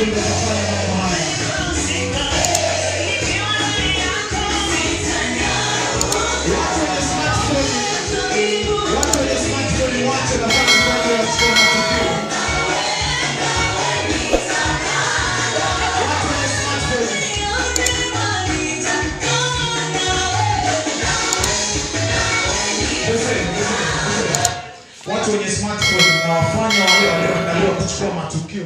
ndio kufanya mambo haya. Watu wenye smartphone wache nafasi moja ya kuchukua matukio. Watu wenye smartphone na wafanya wale walioandaliwa kuchukua matukio.